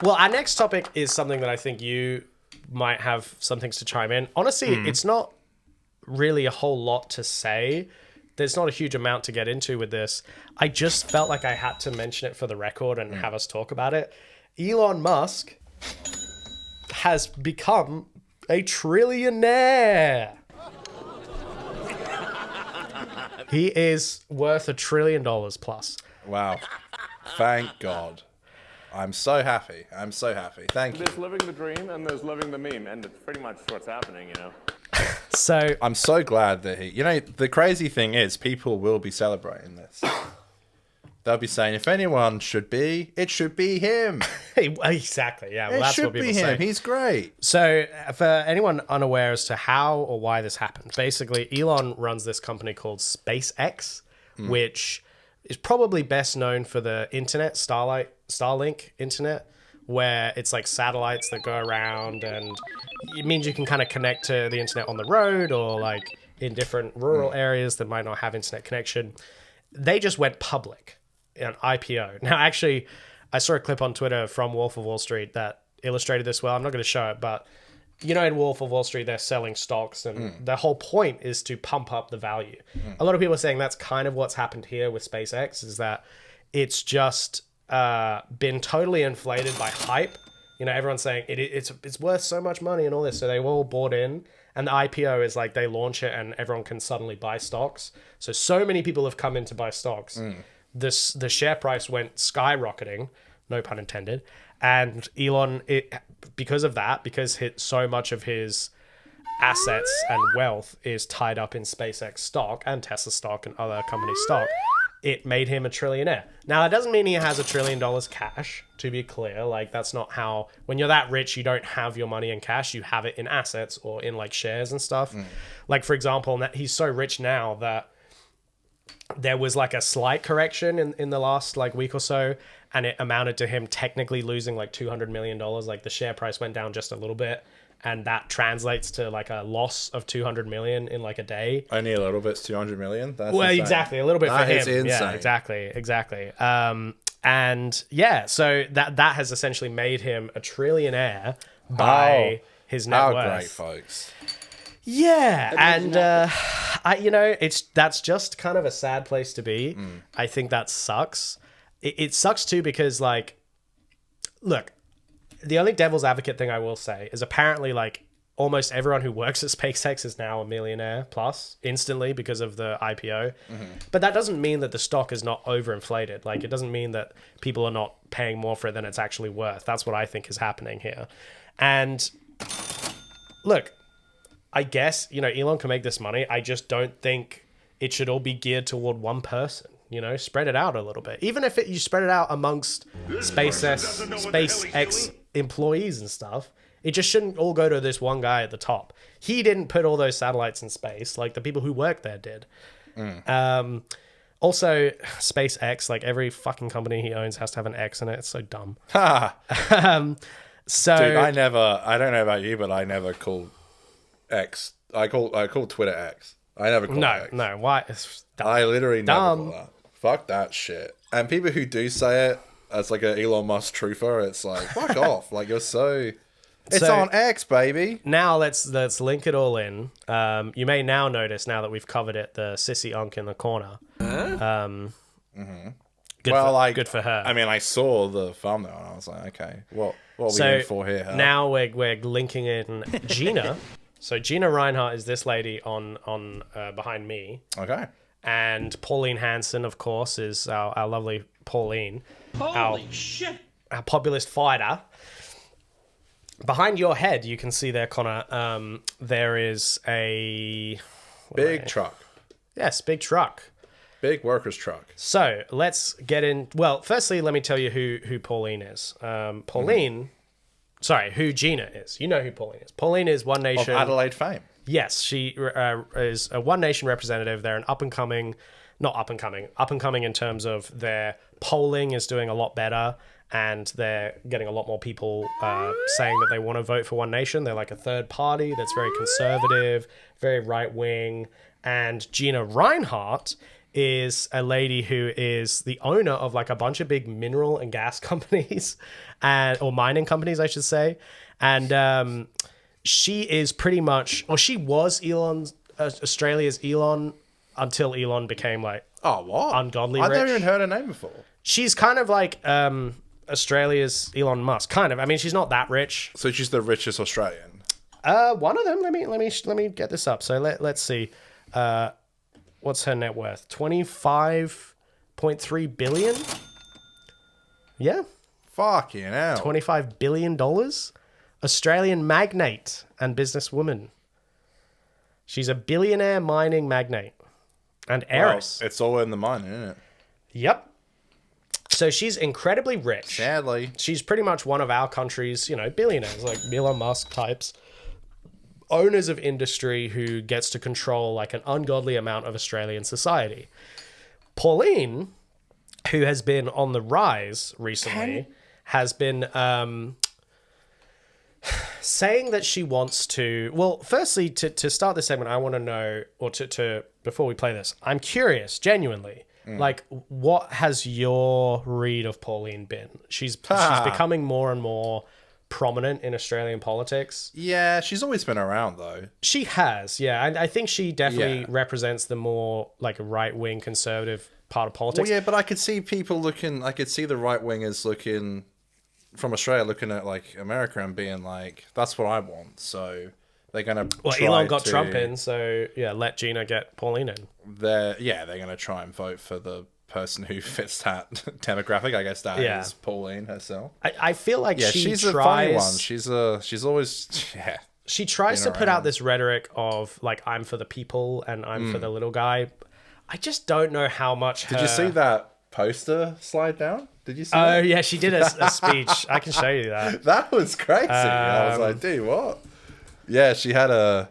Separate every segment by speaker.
Speaker 1: Well, our next topic is something that I think you might have some things to chime in. Honestly, it's not really a whole lot to say. There's not a huge amount to get into with this. I just felt like I had to mention it for the record and have us talk about it. Elon Musk has become a trillionaire. He is worth $1 trillion plus.
Speaker 2: Wow. Thank God. I'm so happy. I'm so happy. Thank you.
Speaker 3: There's living the dream and there's living the meme, and it's pretty much what's happening, you know.
Speaker 1: So
Speaker 2: I'm so glad that he... You know, the crazy thing is people will be celebrating this. They'll be saying, if anyone should be, it should be him.
Speaker 1: exactly, yeah. Well,
Speaker 2: It
Speaker 1: that's
Speaker 2: should
Speaker 1: what people
Speaker 2: be him.
Speaker 1: say.
Speaker 2: He's great.
Speaker 1: So, for anyone unaware as to how or why this happened, basically, Elon runs this company called SpaceX, which is probably best known for the internet, Starlink internet, where it's like satellites that go around, and it means you can kind of connect to the internet on the road or like in different rural areas that might not have internet connection. They just went public, an IPO. Now, actually, I saw a clip on Twitter from Wolf of Wall Street that illustrated this well. I'm not going to show it, but you know, in Wolf of Wall Street, they're selling stocks, and the whole point is to pump up the value. A lot of people are saying that's kind of what's happened here with SpaceX, is that it's just been totally inflated by hype. You know, everyone's saying it's worth so much money and all this, so they were all bought in. And the IPO is like they launch it and everyone can suddenly buy stocks. So many people have come in to buy stocks. The share price went skyrocketing, no pun intended. And Elon, because of that, because so much of his assets and wealth is tied up in SpaceX stock and Tesla stock and other company stock, it made him a trillionaire. Now, that doesn't mean he has $1 trillion cash, to be clear. Like, that's not how... When you're that rich, you don't have your money in cash. You have it in assets or in, like, shares and stuff. Like, for example, he's so rich now that there was, like, a slight correction in the last, like, week or so, and it amounted to him technically losing, like, $200 million. Like, the share price went down just a little bit, and that translates to like a loss of 200 million in like a day.
Speaker 2: Only a little bit's 200 million. That's
Speaker 1: well,
Speaker 2: insane.
Speaker 1: exactly, a little bit
Speaker 2: That
Speaker 1: for him.
Speaker 2: is insane.
Speaker 1: Yeah, exactly. And yeah, so that has essentially made him a trillionaire by his net worth.
Speaker 2: How great, folks.
Speaker 1: Yeah, and that's just kind of a sad place to be. I think that sucks. It sucks too because, like, look, the only devil's advocate thing I will say is apparently, like, almost everyone who works at SpaceX is now a millionaire plus instantly because of the IPO. But that doesn't mean that the stock is not overinflated. Like, it doesn't mean that people are not paying more for it than it's actually worth. That's what I think is happening here. And look, I guess, Elon can make this money. I just don't think it should all be geared toward one person. Spread it out a little bit. Even if you spread it out amongst SpaceX employees and stuff, it just shouldn't all go to this one guy at the top. He didn't put all those satellites in space. Like, the people who work there did. Also, SpaceX, like, every fucking company he owns has to have an X in it. It's so dumb. So,
Speaker 2: dude, I don't know about you, but I never call X. I call Twitter X. I never call it X.
Speaker 1: No, why? It's dumb.
Speaker 2: I literally never call that. Fuck that shit. And people who do say it as like an Elon Musk truther, it's like, fuck off. Like, you're so... It's on X, baby.
Speaker 1: Now let's link it all in. You may now notice, now that we've covered it, the sissy unk in the corner. Good for her.
Speaker 2: I mean, I saw the thumbnail and I was like, okay, what are we in for here? Huh?
Speaker 1: Now we're linking in Gina. So Gina Rinehart is this lady on behind me.
Speaker 2: Okay.
Speaker 1: And Pauline Hanson, of course, is our lovely Pauline. Holy shit! Our populist fighter. Behind your head, you can see there, Conor, there is a...
Speaker 2: Big truck.
Speaker 1: Yes, big truck.
Speaker 2: Big worker's truck.
Speaker 1: So, let's get in... Well, firstly, let me tell you who Pauline is. Sorry, who Gina is. You know who Pauline is. Pauline is One Nation...
Speaker 2: Of Adelaide fame.
Speaker 1: Yes, she is a One Nation representative. They're an up-and-coming in terms of their polling is doing a lot better, and they're getting a lot more people saying that they want to vote for One Nation. They're like a third party that's very conservative, very right-wing. And Gina Rinehart is a lady who is the owner of like a bunch of big mineral and gas companies or mining companies, I should say. And she is pretty much, or she was Australia's Elon until Elon became like ungodly rich.
Speaker 2: I've never even heard her name before.
Speaker 1: She's kind of like Australia's Elon Musk, kind of. I mean, she's not that rich.
Speaker 2: So she's the richest Australian.
Speaker 1: One of them. Let me get this up. So let's see. What's her net worth? 25.3 billion. Yeah.
Speaker 2: Fucking hell.
Speaker 1: $25 billion. Australian magnate and businesswoman. She's a billionaire mining magnate and heiress.
Speaker 2: Well, it's all in the mining, isn't it?
Speaker 1: Yep. So she's incredibly rich.
Speaker 2: Sadly.
Speaker 1: She's pretty much one of our country's, billionaires, like Elon Musk types. Owners of industry who gets to control like an ungodly amount of Australian society. Pauline, who has been on the rise recently, has been saying that she wants to... Well, firstly, to start this segment, I want to know, or to before we play this, I'm curious, genuinely, like, what has your read of Pauline been? She's becoming more and more prominent in Australian politics.
Speaker 2: Yeah, she's always been around, though.
Speaker 1: She has, yeah. And I think she definitely represents the more, like, right-wing conservative part of politics.
Speaker 2: Well, yeah, but I could see people looking... I could see the right-wingers looking... From Australia, looking at, like, America and being like, that's what I want, so... They're going to
Speaker 1: Elon got Trump in, so, yeah, let Gina get Pauline in.
Speaker 2: They're going to try and vote for the person who fits that demographic. I guess that is Pauline herself.
Speaker 1: I feel like
Speaker 2: she's a funny one. She's always
Speaker 1: she tries to put out this rhetoric of like, I'm for the people and I'm for the little guy. I just don't know how much.
Speaker 2: Did you see that poster slide down? Did you see?
Speaker 1: Oh yeah, she did a speech. I can show you that.
Speaker 2: That was crazy. I was like, dude, what? Yeah, she had a.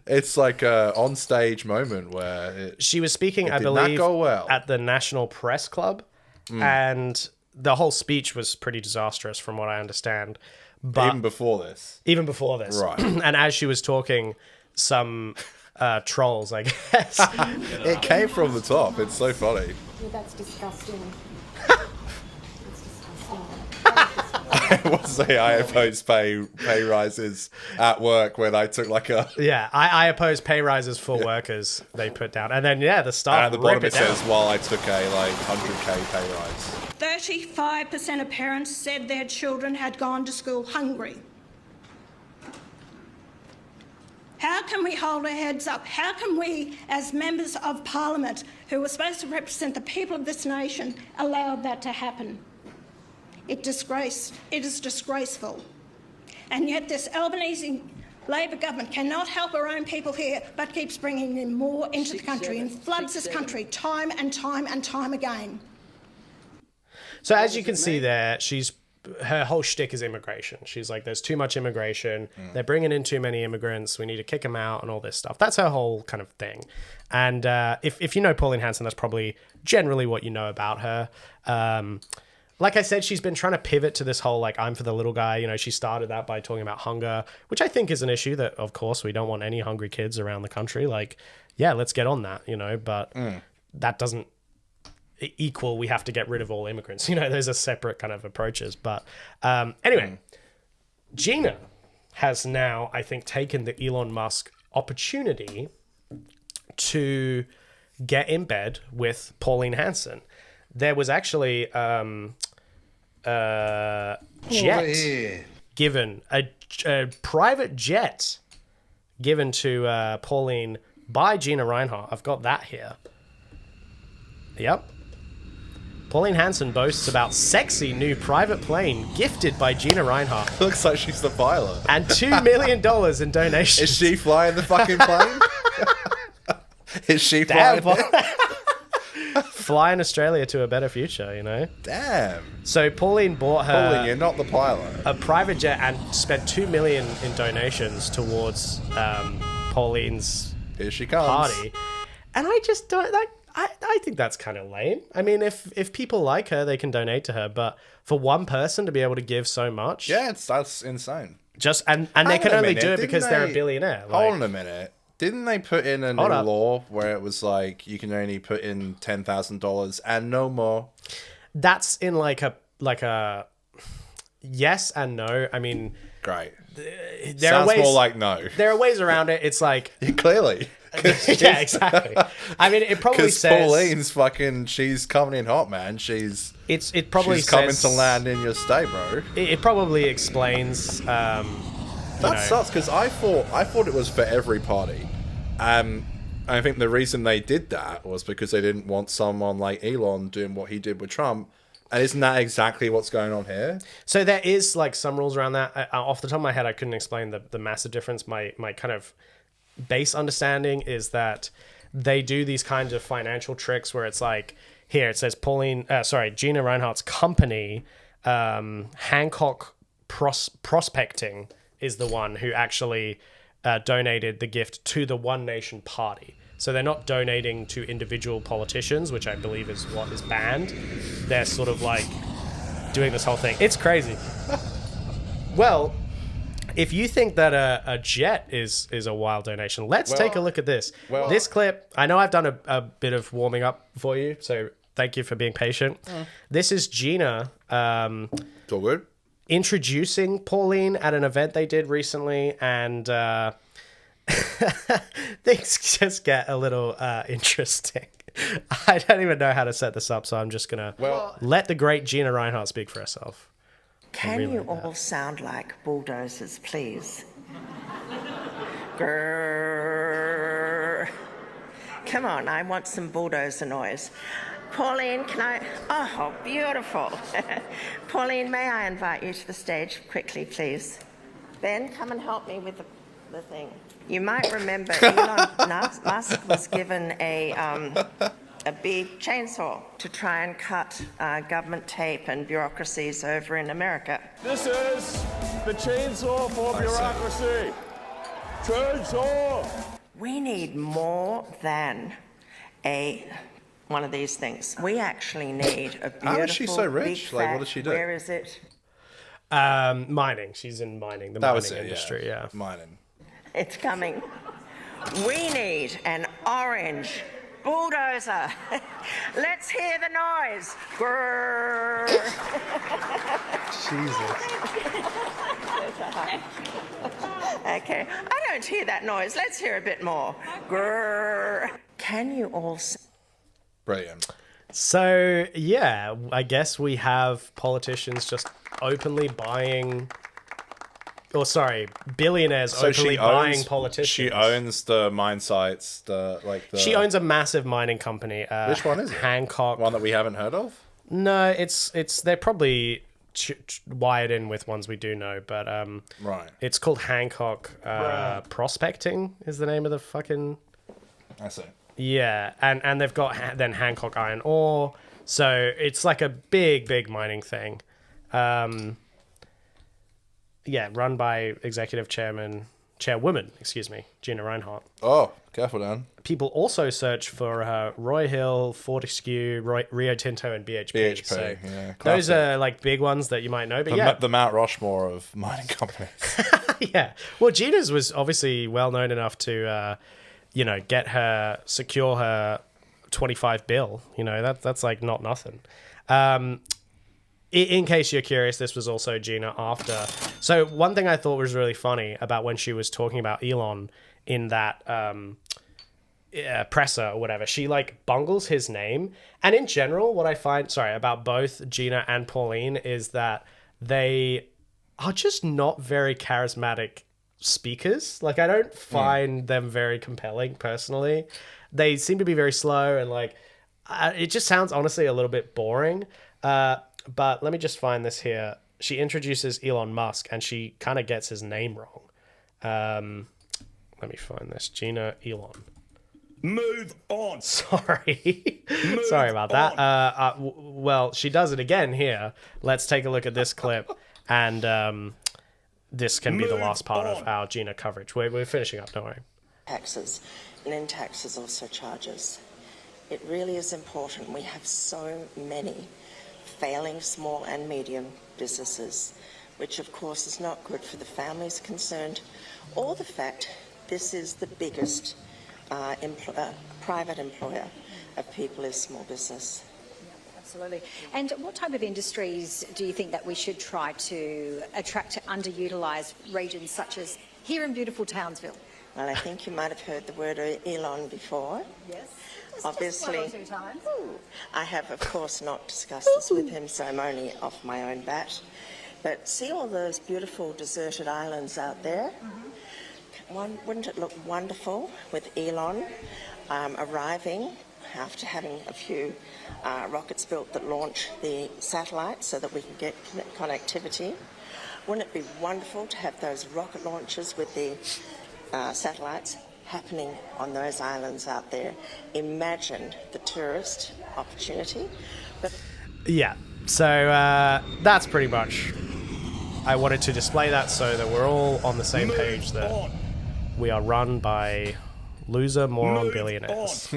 Speaker 2: It's like a on-stage moment where
Speaker 1: she was speaking, I believe, at the National Press Club, and the whole speech was pretty disastrous, from what I understand. But
Speaker 2: even before this,
Speaker 1: right? And as she was talking, some trolls, I guess,
Speaker 2: it came from the top. It's so funny.
Speaker 4: Yeah, that's disgusting.
Speaker 2: I want to say I oppose pay rises at work when I took like a...
Speaker 1: Yeah, I oppose pay rises for workers, they put down. And then, the staff
Speaker 2: and at the bottom it says, while I took a 100k pay rise.
Speaker 5: 35% of parents said their children had gone to school hungry. How can we hold our heads up? How can we, as members of Parliament, who are supposed to represent the people of this nation, allow that to happen? It is disgraceful. And yet this Albanese Labor government cannot help our own people here, but keeps bringing in more into the country and floods this country time and time and time again.
Speaker 1: So as you can see there, her whole shtick is immigration. She's like, there's too much immigration. They're bringing in too many immigrants. We need to kick them out and all this stuff. That's her whole kind of thing. And if you know Pauline Hanson, that's probably generally what you know about her. Like I said, she's been trying to pivot to this whole, like, I'm for the little guy. She started that by talking about hunger, which I think is an issue that, of course, we don't want any hungry kids around the country. Like, yeah, let's get on that, but that doesn't equal we have to get rid of all immigrants. Those are separate kind of approaches. But anyway, Gina has now, I think, taken the Elon Musk opportunity to get in bed with Pauline Hanson. There was actually given a private jet given to Pauline by Gina Rinehart. I've got that here. Yep. Pauline Hanson boasts about sexy new private plane gifted by Gina Rinehart.
Speaker 2: Looks like she's the pilot.
Speaker 1: And $2 million in donations.
Speaker 2: Is she flying the fucking plane? Is she flying
Speaker 1: flying Australia to a better future,
Speaker 2: Damn.
Speaker 1: So Pauline bought her...
Speaker 2: Pauline, you're not the pilot.
Speaker 1: A private jet and spent $2 million in donations towards Pauline's
Speaker 2: Here she comes.
Speaker 1: party. And I just don't... I think that's kind of lame. I mean, if people like her, they can donate to her. But for one person to be able to give so much...
Speaker 2: Yeah, that's insane.
Speaker 1: And they can only do it because they're a billionaire.
Speaker 2: Hold on a minute. Didn't they put in a new
Speaker 1: Hold up.
Speaker 2: law where it was like you can only put in $10,000 and no more?
Speaker 1: That's in like a yes and no. I mean,
Speaker 2: Great.
Speaker 1: there
Speaker 2: Sounds
Speaker 1: are ways,
Speaker 2: more like no.
Speaker 1: There are ways around it. It's like
Speaker 2: Clearly.
Speaker 1: yeah, exactly. I mean, it probably
Speaker 2: Because
Speaker 1: says
Speaker 2: Pauline's fucking, she's coming in hot, man.
Speaker 1: it probably
Speaker 2: she's coming
Speaker 1: says,
Speaker 2: to land in your state, bro.
Speaker 1: It probably explains.
Speaker 2: That sucks because I thought it was for every party. I think the reason they did that was because they didn't want someone like Elon doing what he did with Trump. And isn't that exactly what's going on here?
Speaker 1: So there is like some rules around that. Off the top of my head, I couldn't explain the massive difference. My kind of base understanding is that they do these kinds of financial tricks where it's like, here it says Gina Rinehart's company, Hancock Prospecting, is the one who actually donated the gift to the One Nation Party. So they're not donating to individual politicians, which I believe is what is banned. They're sort of like doing this whole thing. It's crazy. Well, if you think that a jet is a wild donation, let's take a look at this. This clip, I know I've done a bit of warming up for you, so thank you for being patient. This is Gina
Speaker 2: It's all good.
Speaker 1: introducing Pauline at an event they did recently, and things just get a little interesting. I don't even know how to set this up, so I'm just going to let the great Gina Rinehart speak for herself.
Speaker 4: Can you all sound like bulldozers, please? Grrr. Come on, I want some bulldozer noise. Pauline, can I... Oh, beautiful. Pauline, may I invite you to the stage quickly, please? Ben, come and help me with the thing. You might remember Elon Musk was given a big chainsaw to try and cut government tape and bureaucracies over in America.
Speaker 3: This is the chainsaw for bureaucracy. Chainsaw!
Speaker 4: We need more than one of these things. We actually need a beautiful,
Speaker 2: How is she so rich?
Speaker 4: big,
Speaker 2: Like,
Speaker 4: fat,
Speaker 2: what does she do?
Speaker 4: Where is it?
Speaker 1: Mining. She's in mining, the
Speaker 2: That
Speaker 1: mining
Speaker 2: was it,
Speaker 1: industry, yeah.
Speaker 2: Mining.
Speaker 4: It's coming. We need an orange bulldozer. Let's hear the noise. Grrr.
Speaker 1: Jesus.
Speaker 4: Okay, I don't hear that noise. Let's hear a bit more. Grrr. Can you all...
Speaker 2: Brilliant.
Speaker 1: So, yeah, I guess we have politicians just openly buying... Or, sorry, billionaires openly buying politicians.
Speaker 2: She owns the mine sites,
Speaker 1: She owns a massive mining company.
Speaker 2: Which one is it?
Speaker 1: Hancock.
Speaker 2: One that we haven't heard of?
Speaker 1: No, it's they're probably wired in with ones we do know, but
Speaker 2: Right.
Speaker 1: it's called Hancock Prospecting is the name of the fucking...
Speaker 2: I see.
Speaker 1: Yeah, and they've got then Hancock Iron Ore, so it's like a big mining thing. Yeah, run by executive chairwoman, Gina Rinehart.
Speaker 2: Oh, careful, Dan.
Speaker 1: People also search for Roy Hill, Fortescue, Rio Tinto, and BHP.
Speaker 2: BHP,
Speaker 1: So
Speaker 2: yeah,
Speaker 1: those
Speaker 2: classic.
Speaker 1: are like big ones that you might know. But
Speaker 2: The Mount Rushmore of mining companies.
Speaker 1: yeah. Well, Gina's was obviously well known enough to, secure her 25 bill. You know, that's like not nothing. In case you're curious, this was also Gina after. So one thing I thought was really funny about when she was talking about Elon in that presser or whatever, she like bungles his name. And in general, what I find, about both Gina and Pauline is that they are just not very charismatic speakers. Like, I don't find them very compelling personally. They seem to be very slow and like, it just sounds honestly a little bit boring. But let me just find this here. She introduces Elon Musk and she kind of gets his name wrong. Let me find this. Gina Elon.
Speaker 6: Move on.
Speaker 1: Sorry. Sorry about that. Well, she does it again here. Let's take a look at this clip. And this can be the last part of our Gina coverage. We're finishing up, don't worry.
Speaker 4: Taxes, and in taxes also charges. It really is important. We have so many failing small and medium businesses, which of course is not good for the families concerned, or the fact this is the biggest private employer of people is small business.
Speaker 7: Absolutely. And what type of industries do you think that we should try to attract to underutilised regions such as here in beautiful Townsville?
Speaker 4: Well, I think you might have heard the word Elon before.
Speaker 7: Yes.
Speaker 4: Obviously,
Speaker 7: just 1 or 2 times.
Speaker 4: I have, of course, not discussed this with him, so I'm only off my own bat. But see all those beautiful deserted islands out there? Wouldn't it look wonderful with Elon arriving after having a few rockets built that launch the satellites so that we can get connectivity? Wouldn't it be wonderful to have those rocket launches with the satellites happening on those islands out there? Imagine the tourist opportunity. But
Speaker 1: Yeah, so that's pretty much... I wanted to display that so that we're all on the same page, that we are run by loser moron billionaires.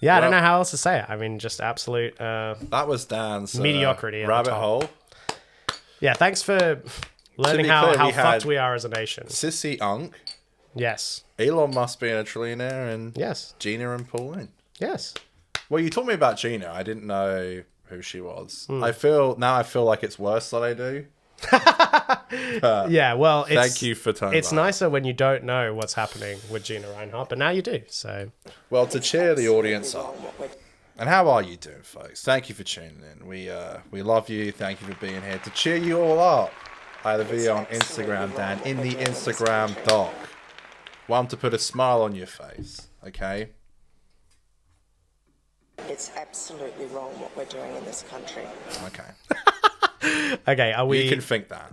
Speaker 1: Yeah, I don't know how else to say it. I mean, just absolute
Speaker 2: that was Dan's
Speaker 1: mediocrity at the
Speaker 2: rabbit
Speaker 1: top.
Speaker 2: hole.
Speaker 1: Yeah, thanks for learning
Speaker 2: be
Speaker 1: how
Speaker 2: clear, we
Speaker 1: fucked
Speaker 2: had
Speaker 1: we are as a nation.
Speaker 2: Sissy Unk,
Speaker 1: Yes.
Speaker 2: Elon Musk being a trillionaire, and
Speaker 1: Yes.
Speaker 2: Gina and Pauline.
Speaker 1: Yes.
Speaker 2: Well, you told me about Gina. I didn't know who she was. I feel like it's worse that I do.
Speaker 1: Yeah, well,
Speaker 2: Thank you for telling
Speaker 1: it's
Speaker 2: that.
Speaker 1: nicer when you don't know what's happening with Gina Rinehart, but now you do. So,
Speaker 2: Well, to cheer the audience up. And how are you doing, folks? Thank you for tuning in. We love you. Thank you for being here. To cheer you all up, I have a video on Instagram, Dan, in the Instagram doc. One to put a smile on your face, okay?
Speaker 4: it's absolutely wrong what we're doing in this country.
Speaker 2: Okay.
Speaker 1: okay, are we?
Speaker 2: You can think that.